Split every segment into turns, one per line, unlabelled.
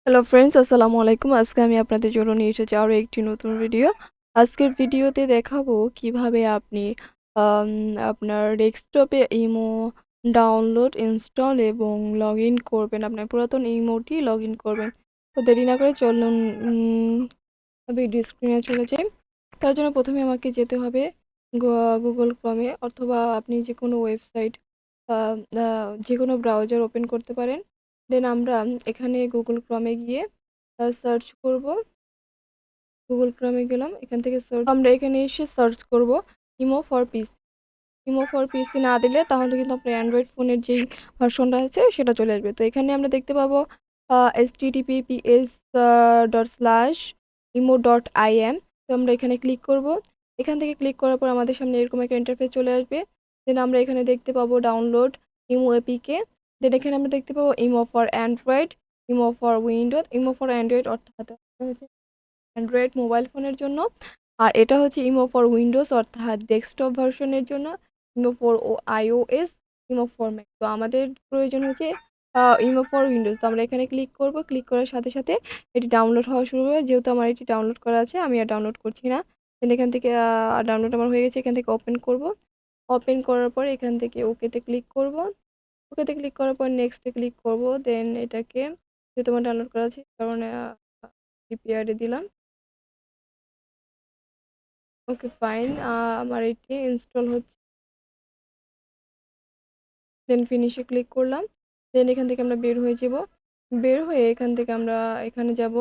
Hello friends, আসসালামু আলাইকুম। আজকে আমি আপনাদের জন্য নিয়ে এসেছি আরও একটি নতুন ভিডিও। আজকের ভিডিওতে দেখাবো কিভাবে আপনি আম আপনার ডেস্কটপে ইমো ডাউনলোড, ইনস্টল এবং লগইন করবেন। আপনার পুরাতন ইমোটি লগইন করবেন। তো দেরি না করে চলুন ভিডিও স্ক্রিনে চলে যাই। তার জন্য প্রথমে আমাকে যেতে হবে গুগল ক্রমে, অথবা আপনি যেকোনো ওয়েবসাইট আ আ যেকোনো ব্রাউজার ওপেন করতে পারেন। দেন আমরা এখানে গুগল ক্রমে গিয়ে সার্চ করব। গুগল ক্রমে গেলাম। এখান থেকে আমরা এখানে এসে সার্চ করব imo for PC. Imo for পিসি না দিলে তাহলে কিন্তু আপনার অ্যান্ড্রয়েড ফোনের যেই ভার্সনটা আছে সেটা চলে আসবে। তো এখানে আমরা দেখতে পাবো https:/imo.im। তো আমরা এখানে ক্লিক করব। এখান থেকে ক্লিক করার পর আমাদের সামনে এরকম একটা ইন্টারফেস চলে আসবে। দেন আমরা এখানে দেখতে পাবো ডাউনলোড ইমো এপিকে। দেন এখানে আমরা দেখতে পাবো imo for Android, imo for Windows. Imo for Android অর্থাৎ অ্যান্ড্রয়েড মোবাইল ফোনের জন্য, আর এটা হচ্ছে ইমো ফর উইন্ডোজ অর্থাৎ ডেস্কটপ ভার্সনের জন্য। Imo for iOS, imo for Mac. তো আমাদের প্রয়োজন হচ্ছে ইমো ফর উইন্ডোজ। তো আমরা এখানে ক্লিক করব। ক্লিক করার সাথে সাথে এটি ডাউনলোড হওয়া শুরু হবে। যেহেতু আমার এটি ডাউনলোড করা আছে, আমি আর ডাউনলোড করছি না। দেন এখান থেকে ডাউনলোড আমার হয়ে গেছে। এখান থেকে ওপেন করব। ওপেন করার পর এখান থেকে ওকেতে ক্লিক করব। ওকেতে ক্লিক করার পর নেক্সটে ক্লিক করব। দেন এটাকে, যেহেতু আমার ডাউনলোড করা আছে কারণে প্রিপেয়ারে দিলাম। Okay fine. আমার এটি ইনস্টল হচ্ছে। দেন ফিনিশে ক্লিক করলাম। দেন এখান থেকে আমরা বের হয়ে যাব। বের হয়ে এখান থেকে আমরা এখানে যাব,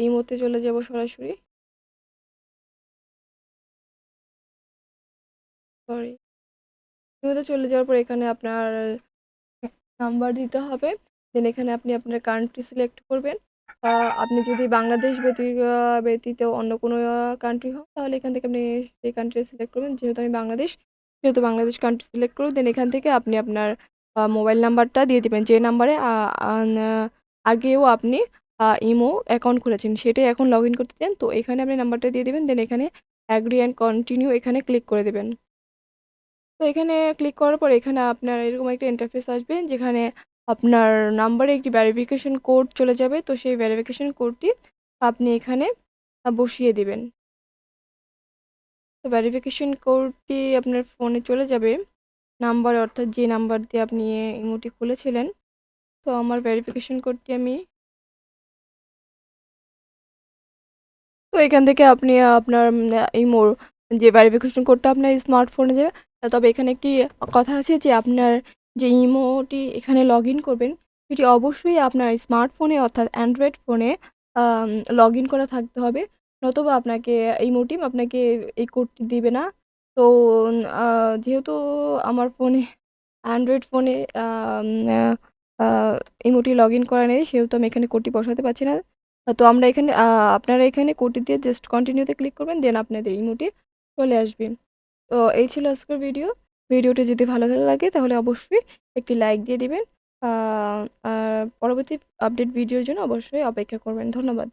ইমোতে চলে যাব সরাসরি। সরি, ইমোতে চলে যাওয়ার পর এখানে আপনার নাম্বার দিতে হবে। দেন এখানে আপনি আপনার কান্ট্রি সিলেক্ট করবেন। আপনি যদি বাংলাদেশ ব্যতীত অন্য কোনো কান্ট্রি হন তাহলে এখান থেকে আপনি সেই কান্ট্রি সিলেক্ট করবেন। যেহেতু আমি বাংলাদেশ, সেহেতু বাংলাদেশ কান্ট্রি সিলেক্ট করব। দেন এখান থেকে আপনি আপনার মোবাইল নাম্বারটা দিয়ে দিবেন, যে নাম্বারে আগেও আপনি ইমো অ্যাকাউন্ট খুলেছেন সেটাই এখন লগ ইন করতে চান। তো এখানে আপনি নাম্বারটা দিয়ে দিবেন। দেন এখানে অ্যাগ্রি অ্যান্ড কন্টিনিউ এখানে ক্লিক করে দেবেন। তো এখানে ক্লিক করার পর এখানে আপনার এরকম একটা ইন্টারফেস আসবে, যেখানে আপনার নাম্বারে একটি ভেরিফিকেশন কোড চলে যাবে। তো সেই ভেরিফিকেশন কোডটি আপনি এখানে বসিয়ে দিবেন। তো ভেরিফিকেশন কোডটি আপনার ফোনে চলে যাবে নাম্বারে, অর্থাৎ যে নাম্বার দিয়ে আপনি ইমোটি খুলেছিলেন। তো আমার ভেরিফিকেশন কোডটি আমি, তো এখান থেকে আপনি আপনার ইমোর যে ভেরিফিকেশন কোডটা আপনার স্মার্টফোনে যাবে। তবে এখানে একটি কথা আছে যে আপনার যে ইমোটি এখানে লগইন করবেন, সেটি অবশ্যই আপনার স্মার্টফোনে অর্থাৎ অ্যান্ড্রয়েড ফোনে লগইন করা থাকতে হবে। নতুবা আপনাকে ইমোটি আপনাকে এই কোডটি দিবে না। তো আ যেহেতু আমার ফোনে, অ্যান্ড্রয়েড ফোনে আম আ আ ইমোটি লগইন করা নেই, সেহেতু আমি এখানে কোডটি বসাতে পারছি না। তো আমরা এখানে আপনারা এখানে কোডটি দিয়ে জাস্ট কন্টিনিউ তে ক্লিক করবেন। দেন আপনাদের ইমোটি চলে আসবে। তো এই ছিল আজকের ভিডিও। ভিডিওটি যদি ভালো লাগে তাহলে অবশ্যই একটি লাইক দিয়ে দিবেন। আ আর পরবর্তী আপডেট ভিডিওর জন্য অবশ্যই অপেক্ষা করবেন। ধন্যবাদ।